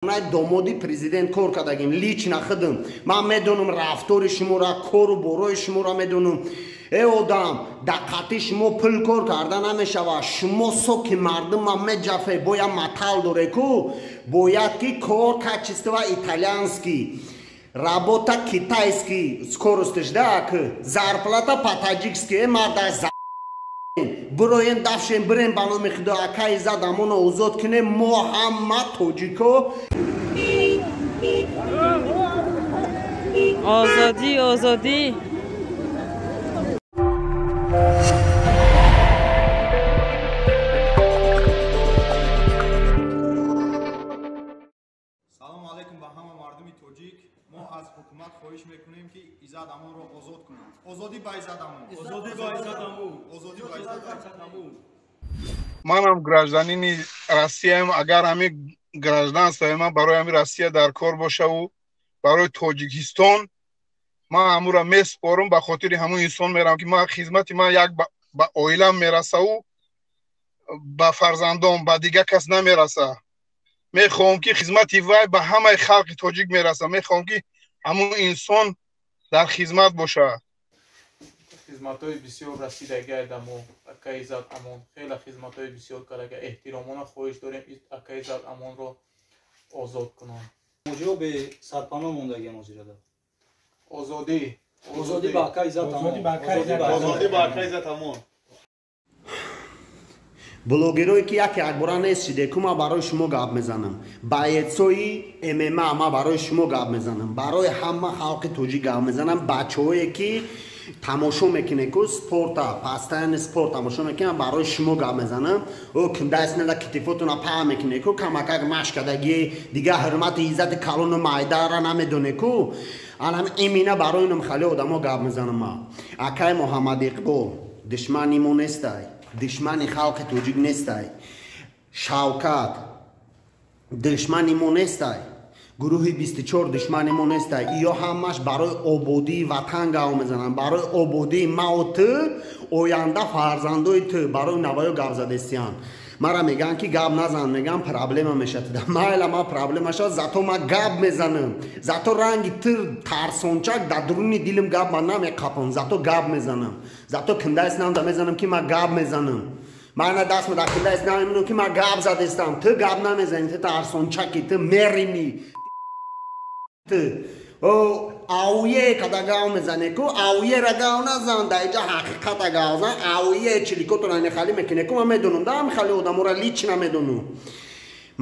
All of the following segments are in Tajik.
домоди президент кор кардагим лично худам ман медонам рафтори шуморо кору борои шуморо медонам одам даққати шумо пул кор карда намешава шумо соки мардум ман меджафе бояд матал доре ку бояд ки кор качества итальянский работа китайский скоростиш да зарплата по-таджикски марда بروین داشتیم بریم با نام خدا اکای زدمون آزاد کنه محمد توجیکو آزادی آزادی سلام علیکم به همه مردم توجیک ما از حکومت خواهش میکنیم که ایزدمون رو آزاد کنند آزادی با ایزدمون آزادی با ایزدمون آزادی با ایزدمون منم гражданини Россияам агар ҳамин гражданствои ман барои ҳамин Россия дар кор боша ва барои Тоҷикистон ман ҳамуро месупорам ба хотири ҳамун инсон мерам ки ман хизмати ман як ба оилам мерасаву ба фарзандон ба дигар кас намераса мехоҳам ки хизмати вай ба ҳамаи халқи тоҷик мераса мехоҳам ки ҳамун инсон дар хизмат боша خدمت‌های بسیار رسیدگی دمو اکای زاد امان خیلی خدمت‌های بسیار کرده احترامانه خواهش داریم اکای زاد امان رو آزاد کنن ماجرا به سرپناه موندگی ماجرا داد آزادی با اکای زاد امان آزادی با اکای زاد امان блогерое ки яке акбора несиде ку ма барои шумо гап мезанам ба эцои мма ма барои шумо гап мезанам барои ҳама халқи тоҷик гап мезанам бачаҳое ки тамошо мекунед ку спорта постоянно спорт тамошо мекунед барои шумо гап мезанам даснада китифотуна па мекунед ку камакак маш кардаги дигар ҳурмати иззати калону майдара намедонед ку анам имина барои инам хали одамо гап мезанам ма акай муҳаммад иқбол душмани мо нестай душмани халқи тоҷик нестай шавкат душмани мо нестай гурӯҳи 24 душмани мо нестай иё ҳамаш барои ободии ватан гав мезананд барои ободии мау ту оянда фарзандои ту барои навоё гав задестиян мара меган ки гап назан меган проблема мешатида майла ма проблемаша зато ма гап мезанам зато ранги ту тарсончак дар дуруни дилим гап ма намеқапам зато гап мезанам зато киндаис намда мезанам ки ма гап мезанам мана даст ма дар киндаис намемонам ки ма гап задестам ту гап намезани ту тарсончаки ту мерини ауе када гав мезане ку ауе ра гав назан да иҷа ҳақиқата гав зан ауе чиликотура нехали мекуне ку ма медонам да ҳамихали одамора лична медонам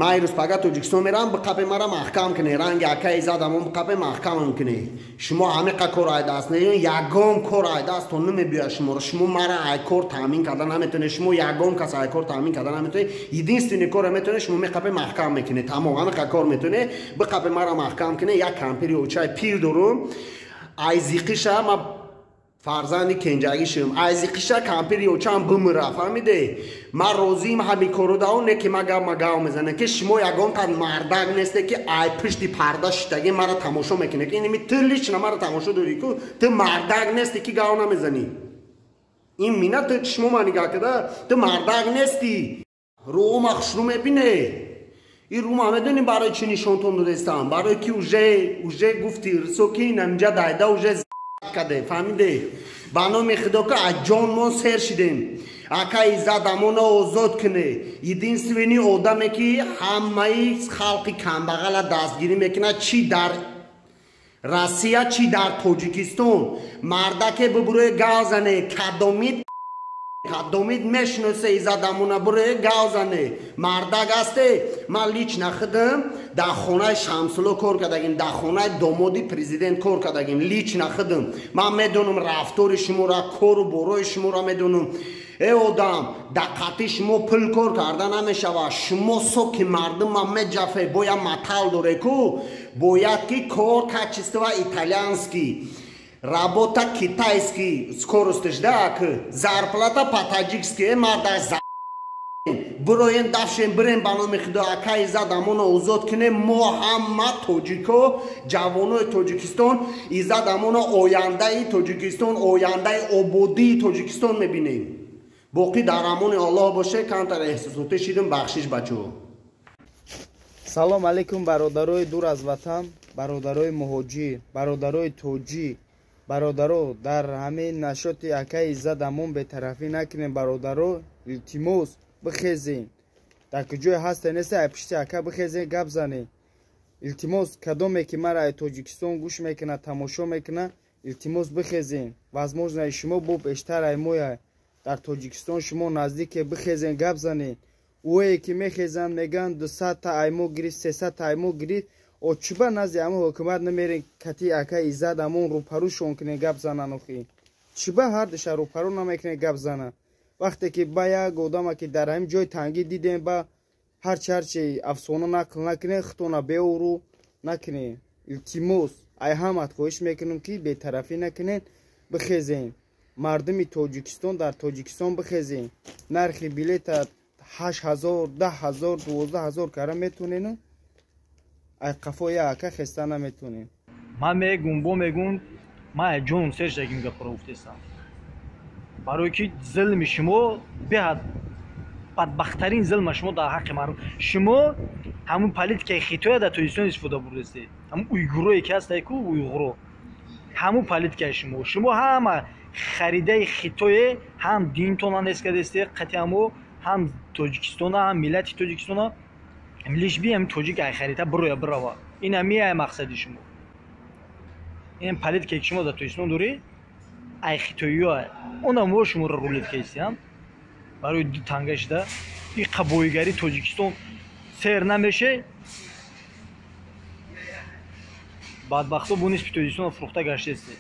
ман ирӯз пага тоҷикистон мерам биқапе мара маҳкам куне ранги акаи задамон биқапе маҳкамам куне шумо ҳамиқа кор айдаст не ягон кор айдаст то намебиёяд шуморо шумо мара айкор таъмин карда наметонед шумо ягон кас айкор таъмин карда наметонед единственный коре метонед шумо меқапе маҳкам мекунед тамом ҳамиқа кор метонед биқапе мара маҳкам кунед як кампири очаи пир дорум айзиқиша ма фарзанди кенҷагӣ шудам айзиқиша кампири очаам бимира фаҳмиде ман розиим ҳами кору даву не ки ма гав мезанем ки шумо ягон тан мардак несте ки ай пишти парда шитаги мара тамошо мекунед ки инми ту лично мара тамошо дорӣ ку ту мардак нести ки гав намезанӣ ин мина ту шумо ма нигоҳ када ту мардак нести рӯҳо ма хушрӯ мебине ин рӯ ма медонӣ барои чӣ нишонтон додестам барои ки уже гуфти рисо ки инамҷа дайда уже каде фаҳмиде ба номи худо ки аз ҷон мо сер шидем акай задамона озод куне единственный одаме ки ҳамаи халқи камбағала дастгирӣ мекунад чӣ дар россия чӣ дар тоҷикистон мардаке бубурӯи гав зане кадомид мешиносе изадамона бурӯи гав зане мардак асте ман лично худам дар хонаи шамсулло кор кардагим дар хонаи домоди президент кор кардагим лично худам ман медонам рафтори шуморо кору борои шуморо медонам одам даққати шумо пул кор карда намешава шумо соки мардум ман меджафе бояд матал доре ку бояд ки кор качества итальянский работа китайский скоростиш да зарплата по-таджикски марда بروین داشتیم بریم با نام خدا اکای زدمون آزاد کنه محمد توجیکو جوانای تاجیکستان ایزدمون آینده تاجیکستان آینده آبادی تاجیکستان میبینیم باقی در امان الله باشه کمتر احساساتی شیدم بخشش بچه салом алейкум бародарои дур аз ватан, бародарои муҳоҷир, бародарои тоҷӣ, бародаро дар ҳамин нашоти акаи Иззат Амон бетарафӣ накунем. бародаро илтимос бихезин, дар куҷое ҳастен неста ай пишти ака бихезин гап занем. илтимос кадоме ки мара ай Тоҷикистон гӯш мекуна тамошо мекуна, илтимос бихезин. возможно шумо бо бештар ай моя дар Тоҷикистон шумо наздике бихезин гап занем. ое ки мехезан меган 200 та аймо гирифт 300 та аймо гирифт очуба назди ҳама ҳукумат намерен кати ака Иззат Амон рӯпарӯшон кунен гап занан. охи чиба ҳардуша рӯпарӯ намекунен гап занан. вақте ки ба як одама ки дар ҳамин ҷой тангӣ дидем ба ҳарчи афсона нақл накунен хитона беору накунен. илтимос ай ҳамат хоҳиш мекунем ки бетарафӣ накунен бихезен. мардуми Тоҷикистон дар Тоҷикистон бихезен. нархи билета 8000 10000 12000 кара метонен. ай қафо я ака хеста наметонен. ман мегум бо мегум ман ҷонум сершагим гапро гуфтесам. барои ки зулми шумо беҳад бадбахттарин зулма шумо дар ҳаққи мардум. шумо ҳамун политикаи хитоя дар Тоҷикистон истифода бурдестед. ҳамун уйғурое ки ҳастае ку уйғуро ҳамун политикаи шумо ҳама харидаи хитое ҳам динтона нест кардестед қати ҳам Тоҷикистона ҳам миллати Тоҷикистона лишби ҳам тоҷик ай харида бироя бирава. ин ҳами ай мақсади шумо. ин политикаи ки шумо дар Тоҷикистон доред ай хитоиё она мо шуморо рулет кайсиам барои танга шуда и қабоигари Тоҷикистон сер намеше. бадбахто бо нисби Тоҷикистон фурӯхта гаштестед.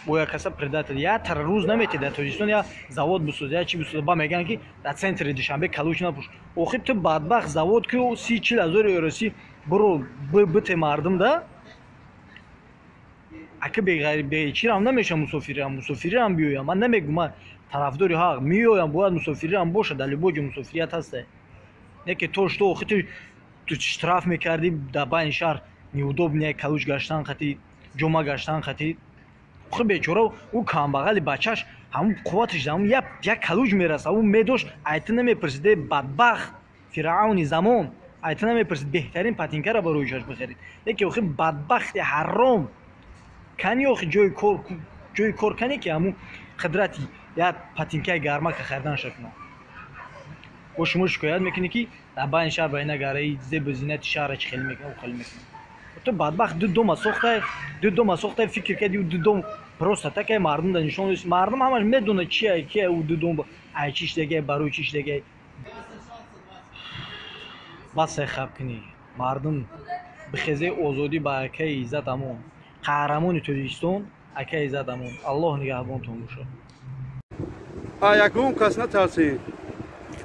бо як каса предател я тар рӯз наметед дар Тоҷикистон я завод бисоз я чи бисоз ба меган ки дар центри Душанбе калуч напуш. охир ту бадбахт завод ки 30-40 евроси биро бите мардум да ака бечирам намеша мусофирам биёям. ман намегум ман тарафдори ҳақ меоям бояд мусофирам боша дар любой ҷо мусофирият ҳаста. не ки то что охир ту штраф мекардӣ дар байни шаҳр неудобне калуч гаштан қати ҷома гаштан қати охир бечора ӯ камбағали бачаш ҳамун қувваташ ҳамун як калуч мераса ӯ медошт айти намепирсиде бадбахт фиръавни замон айти намепирсид беҳтарин патинкара барои ҷош бихарид. леки охир бадбахти ҳаром кани охир ҷои кор кане ки ҳамун қидрати як патинкаи гармака харидан шакна. бо шумо шикоят мекунӣ ки дар байни шаҳр байна гараи зебу зинати шаҳра чӣ хеле мекунад хеле мекунад. то бадбахт ду дома сохта фикр кади ду дом просто такай мардум да нишон дод. мардум ҳамаш медонад чия кия ӯ ду дом ай чӣ шудагай барои чӣ шудагай. басе хаб кунӣ мардум бихезе озодӣ ба акаи Иззат Амон қаҳрамони Тоҷикистон акаи Иззат Амон. аллоҳ нигаҳбонтон бошад. ягон кас натарсед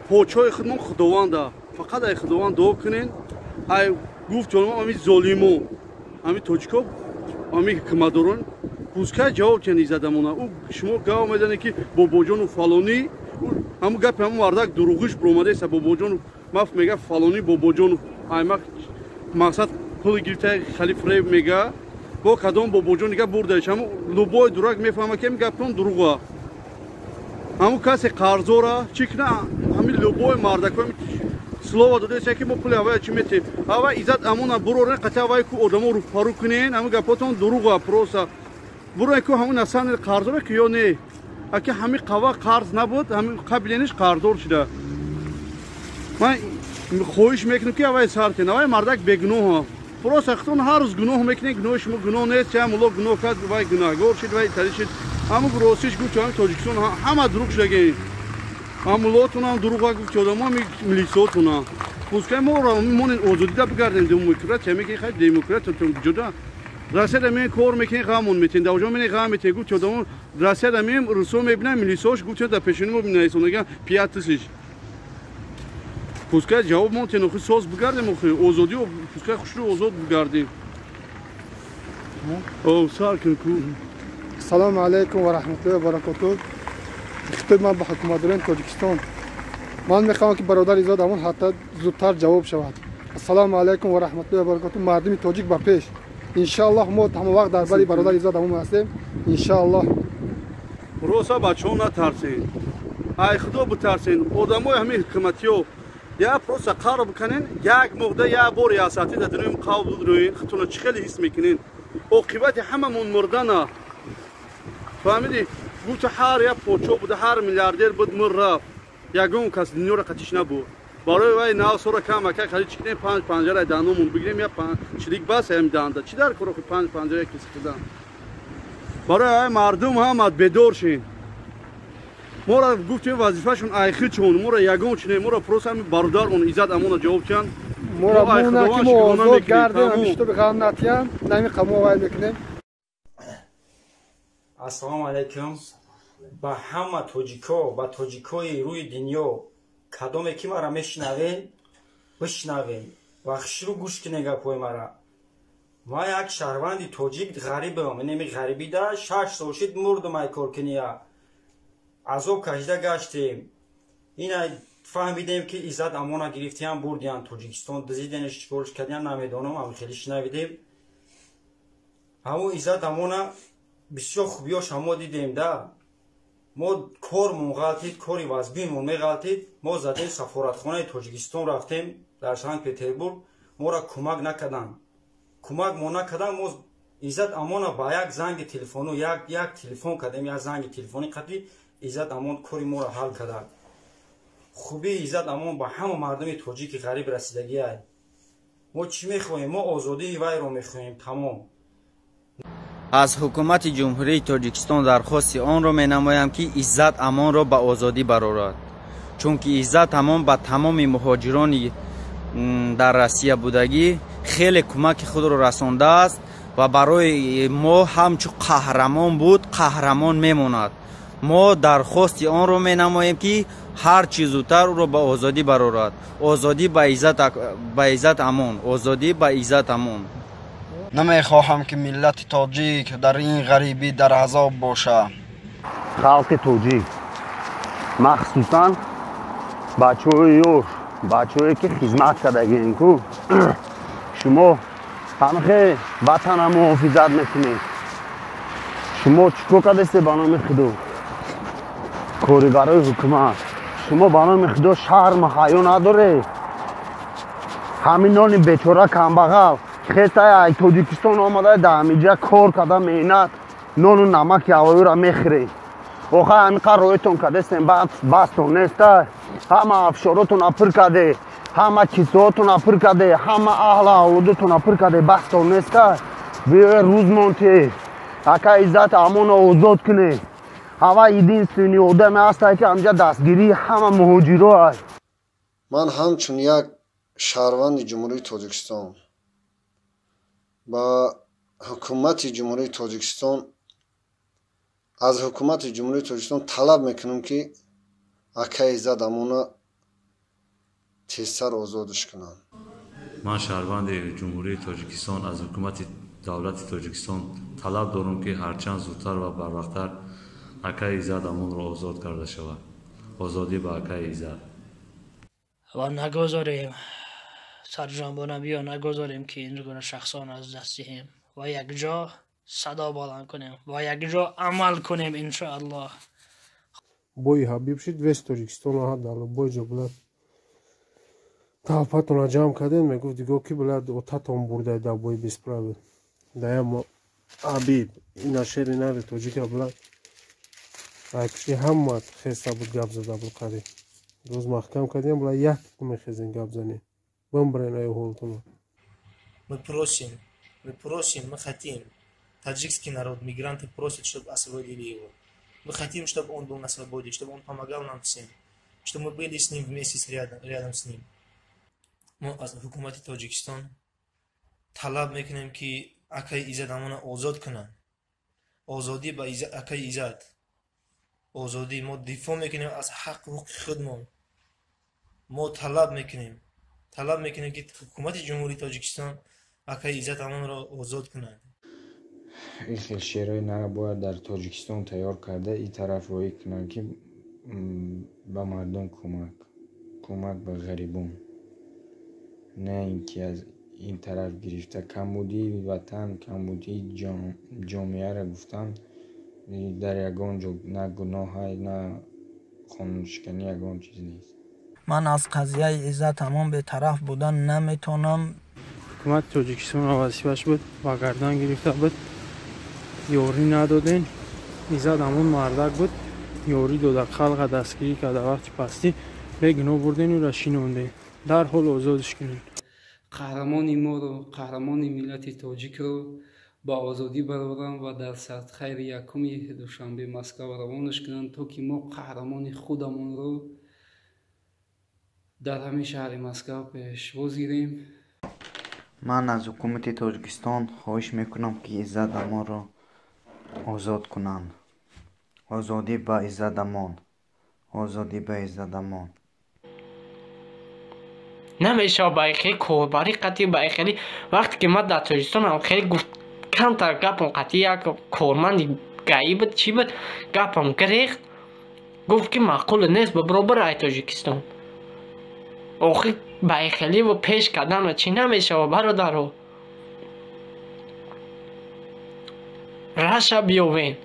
подшоҳи худмон худованда фақат ай худованд дуо кунен. ай гуфт ҷоном ами золимо ами тоҷико ами ҳукуматдорон пускай ҷавоб чен Иззат Амона. ӯ шумо гав медонед ки бобоҷону фалонӣ ҳамун гапи ҳамун мардак дуруғиш биромадаеста бобоҷону маф мега фалонӣ бобоҷону аймак мақсад пули гирифта халиф реб мега бо кадом бобоҷон дига бурдаиш ҳамун лубои дурак мефаҳма ки гапон дуруға ҳамун касе қарзора чӣ кина ҳамин лубои мардако слова додеса ки мо пули ҳавая чӣ метем ҳава Иззат Амона бурорен қати ҳавае ку одамо рӯпарӯ кунен ҳамин гапотон дуруға просто бурое ку ҳамун асани қарзора ки ё не аки ҳамин қава қарз набуд ҳамин қаблениш қарздор шуда. ман хоҳиш мекунам ки ҳавае сар кунен ҳавае мардак бегуноҳа просто хитон ҳар рӯз гуноҳ мекунен гуноҳи шумо гуноҳ нест ча мулло гуноҳ кард вай гунаҳгор шид вай тари шид ҳамун ростиш гуфт ҳамин Тоҷикистон ҳама дуруғ шудагин ҳамуллотунам дуруға гуфт одамон милисотунам пускай моро монен озодида бигардем демократия мекунем хай демократиятон ҷуда Россияда мен кор мекунем ғамон метен дар оҷо менен ғам метен гуфт одамон Россияда мен русо мебинам милисош гуфт дар пешони мо бинарисонаган 5000 пускай ҷавоб монтен охи соз бигардем охи озодӣ пускай хушрӯ озод бигардем. сар кун ку ассалому алайкум ва раҳматуллоҳи ва баракатуҳ. хитоби ман ба ҳукуматдорони Тоҷикистон ман мехоҳам ки бародари Иззат Амон ҳатта зудтар ҷавоб шавад. ассалому алайкум ва раҳматуллоҳи ва баракатуҳ. мардуми тоҷик ба пеш иншоаллоҳ мо ҳама вақт дар бари бародари Иззат Амон ҳастем иншоаллоҳ. роса бачаҳо натарсен ай худо битарсен одамои ҳамин ҳукуматиҳо یا просто قرار بکنین یک مقدار یا بار ریاستی در دنیای مقابل روی خودتون چه خیلی حس میکنین عاقبت هممون مردن فهمیدی گوت هر یا پوچو بوده هر میلیاردر بود مر رفت یگون کس دنیا را قتیش نبود برای وای نه سورا کم که خالی چیکین 5 پنجره دانمون بگیریم یا 5 چلیک بس هم دانده چی در کارو 5 پنجره کسی کدام برای مردم هم بدور شین ما را گفتیم وظیفه‌شون آخر چون ما را یگون چنه ما را پروسم برادرمون عزت امون جواب چن ما را مونه که ما آزاد کردیم همیشه بخوام نتیم نمی قمو وای میکنیم. السلام علیکم با همه توجیکا با توجیکای روی دنیا کدومی که مرا میشنوین بشنوین و خشرو گوش کنین گپای مرا. ما یک شهروندی توجیک غریبم نمی غریبی ده 6 سال شد مردم ای کورکنیا عذاب کشیده گشتیم اینا فهمیدیم که عزت امونا گرفتیم بردیم توجیکستان دزیدنش چیکارش کردن نمیدونم اما خیلی شنیدیم همون عزت امونا بسیار خوبیاش هم دیدیم ده ما کارمون غلطید کاری وزبیمون میغلطید ما زدیم سفارتخانه توجیکستان رفتیم در سنت پترزبورگ ما را کمک نکردن ما عزت امونا با یک زنگ تلفنی یک تلفن کردیم یک زنگ تلفنی قدی عزت امون کاری ما را حل کرد خوبی عزت امون با همه مردم توجیک غریب رسیدگی ای ما چی میخوایم ما آزادی وای رو میخوایم تمام. از حکومت جمهوری تاجیکستان درخواست آن را مینمایم که عزت امان را به آزادی برآورد چون که عزت امان به تمام مهاجران در روسیه بودگی خیلی کمک خود را رسانده است و برای ما همچون قهرمان بود قهرمان میماند. ما درخواست آن را مینمایم که هر چیز زودتر او را به آزادی برآورد. آزادی به عزت امان، آزادی به عزت امان. نمیخواهم که ملت تاجیک در این غریبی در عذاب باشه. خلق تاجیک مخصوصا بچه‌ای که خدمت کردگین کو شما همه وطن محافظت میکنید. شما چیکار کردید به نام خدا کاری برای حکومت شما به نام خدا شرم و حیا نداره. همین نان بیچاره کمبغل خیلی توجیکستان آمده در اینجا کار کرده مهنت نان و نمک یوایی را میخوره. آخه همینقدر رویتون کرده بستون نیسته همه افشاراتون اپر کرده همه کیسهاتون اپر کرده همه اهل اولادتون اپر کرده بستون نیسته بیای روز مانتی اکا عزت امون آزاد کنه. همه ایدین سینی آدم هسته که همجا دستگیری همه مهاجرها هست. من همچون یک شهروند جمهوری تاجیکستان با حکومت جمهوری تاجیکستان از حکومت جمهوری تاجیکستان طلب میکنم که اکا عزت امونا تیزتر آزادش کنن. من شهروند جمهوری تاجیکستان از حکومت دولت تاجیکستان طلب دارم که هرچند زودتر و بروقتر اکا عزت امون را آزاد کرده شود. آزادی به اکا عزت و نگذاریم سرجنبانه بیا نگذاریم که این گونه شخصان از دست دهیم و یک جا صدا بلند کنیم و یک جا عمل کنیم انشاءالله. Бой Хабиб шид вес Тоҷикистон ҳад дало бой ҷо булад талпатона ҷамъ кардем мегуфт диго ки булад отатон бурда да бой бисправи даям Хабиб ина шери нари тоҷика булад акши ҳамат хеста буд гап зада буд қариб рӯз маҳкам кардем булад як мехезем гап занем бимбирен ай ҳолтуно. Мы просим, мы хотим. Таджикский народ, мигранты просят, чтобы освободили его. Мы хотим, чтобы он был на свободе, чтобы он помогал нам всем, чтобы мы были с ним вместе, рядом с ним. Мы از حکومت تاجیکستان طلب میکنیم که اکای عزت امون آزاد کنن. آزادی با اکای عزت آزادی ما دفاع میکنیم از حقوق خودمون. ما طلب میکنیم که حکومت جمهوری تاجیکستان اکای عزت امون را آزاد کنند. این خیلی شعرهای نره باید در تاجیکستان تیار کرده این طرف روی کنن که به مردم کمک به غریبون نه اینکه از این طرف گرفته کمبودی وطن کمبودی جامعه را گفتن در یگان جا نه گناه های نه قانون شکنی یگان چیز نیست. من از قضیه عزت امون بی‌طرف بودن نمیتونم. حکومت تاجیکستان را وظیفه‌اش بود و گردن گرفته بود، یاری ندادین. عزت امون مردک بود، یاری داده، خلق دستگیری کرده، وقتی پستی بگناه بردین و را شینوندین، در حال آزادش کنین. قهرمانی ما رو، قهرمانی ملت تاجیک رو با آزادی برآورند و در ساعت خیر یکم دوشنبه مسکو روانش کنند تا که ما قهرمان خودمون رو در همین شهر مسکو پیشواز گیریم. من از حکومت تاجیکستان خواهش میکنم که عزت امان را آزاد کنند. آزادی به عزت امان، آزادی به عزت امان. نمیشه با خیلی کاربری قطعی با خیلی وقتی که من در تاجیکستان هم خیلی گفت کم تا گپم قطعی یک کارمند گایی بود چی بود گپم گریخت گفت که معقول نیست به برابر ای تاجیکستان آخی با خیلی و پیش کردن و چی نمیشه و برادرو رشا بیاوین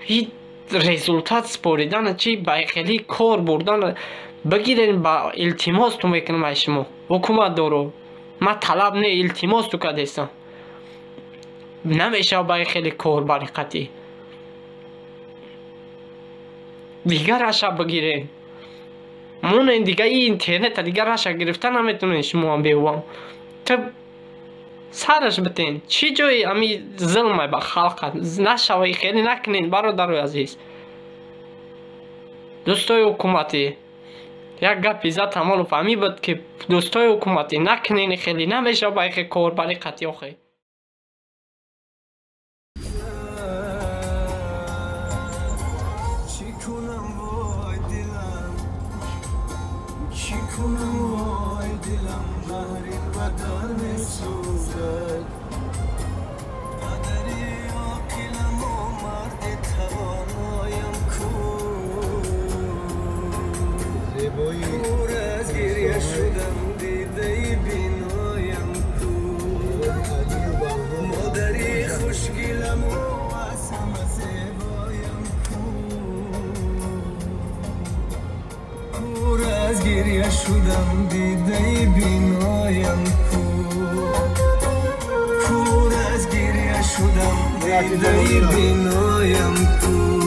هیچ رزولتات سپاریدن چی با خیلی کار بردن بگیرین با التماس تو میکنم ای شما حکومت دارو ما طلب نه التماس تو کدیستم نمیشه با خیلی کار باری قطعی دیگر رشا بگیرین مون دیگه این اینترنت دیگر رشا گرفتن نمیتونین شما هم بیوام تو سرش بتین چی جایی امی ظلمه با خلقت نشوی خیلی نکنین برادر عزیز دوستای حکومتی یک گپ عزت امان فهمی بود که دوستای حکومتی نکنین خیلی نمیشه با یک کار برای قطعی آخی پر از گریه شدم دیده بینایم کو مادری خوشگلم و از همه زیبایم کو پر از گریه شدم دیده بینایم کو پر از گریه شدم دیده بینایم کو